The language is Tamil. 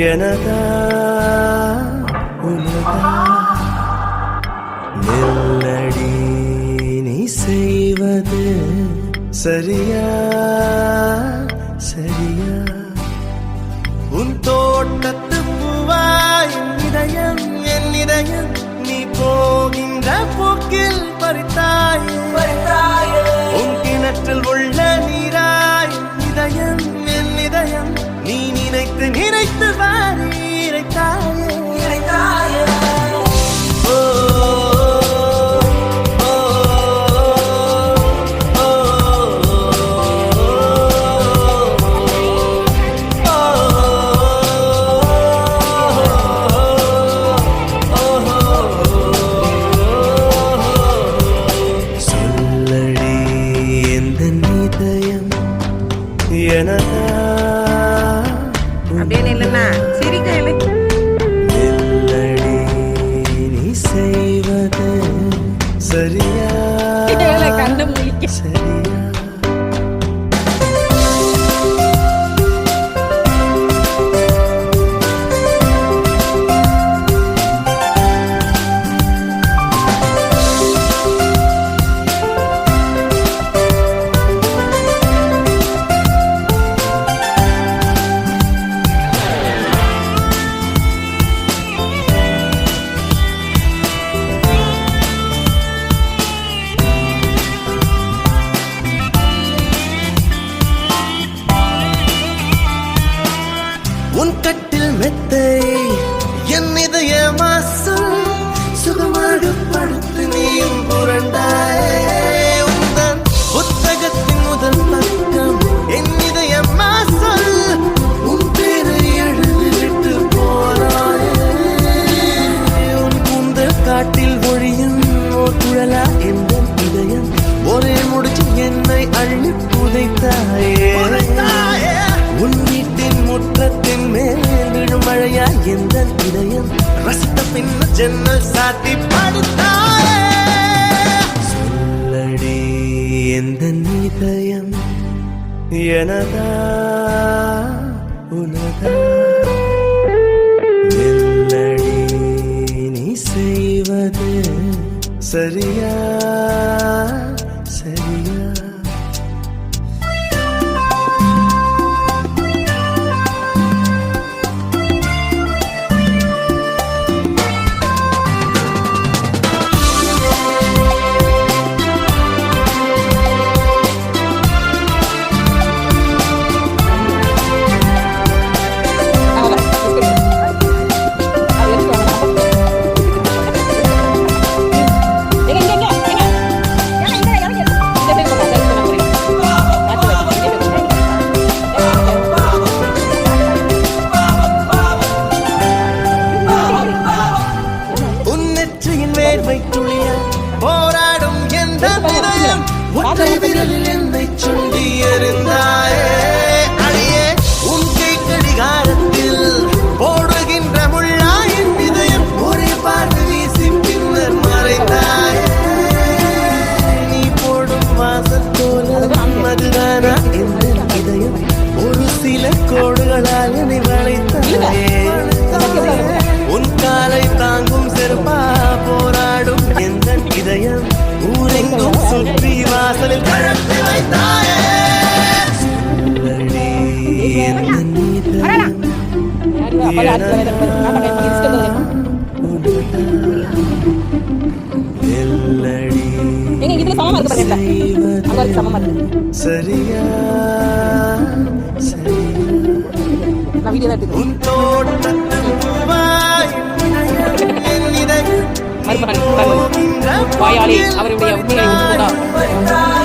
எனதா உனதா நெல்லடி நீ செய்வது சரியா சரியா உன் தோட்டத்து பூவாய் என் இதயம் நீ போகின்ற போக்கில் பறித்தாய் உன் கிணற்றில் உள்ள நீராய் இதயம் என் இதயம் நீ நினைத்து நினைத்து வாரி இறைத்தாயே சரியா கண்ண முழிக்க சரியா உன் கட்டில் மெத்தை என் இதய மாசம் சுகமாக படுத்து நீயும் புரண்டாயே உந்தன் புத்தகத்தின் முதல் பக்கம் என் இதய மாசம் உன் பேரை எழுதிவிட்டு போறாயே உன் கூந்தல் காட்டில் ஒழியும் ஓர் குழலா எந்த இதயம் ஒரே முடிச்சு என்னை அள்ளி புதைத்தாயே உன் வீட்டின் முற்றத்தின் மேல் விழும் மழையா எந்த இதயம் ரசித்த பின்ன ஜன்னல் சாத்தி படுத்தாயே சொல்லடி எந்த இதயம் எனதா உனதா நெல்லடி நீ செய்வது சரியா சரியா போராடும் எந்த விதயம் ஒற்றை விரலில் என்னை சுண்டி எறிந்தாயே அழியே உன் கை கடிகாரத்தில் போடுகின்ற முள்ளாயின் விதயம் ஒரே பார்த்து வீசி பின்னர் மறைந்தாயே நீ போடும் வாசல் போல மதுதானா எந்த இதயம் ஒரு சில கோடுகளால் என்னை வளைத்தாயே உன் காலை தாங்கும் செருப்பா போராடும் எந்த இதயம் ஊரெங்கும் சுற்றி வாசலில் கழற்றி வைத்தாயே சரியா உன் தோட்டத்தில் பூவாய் வாயாளி அவருடைய உண்மையை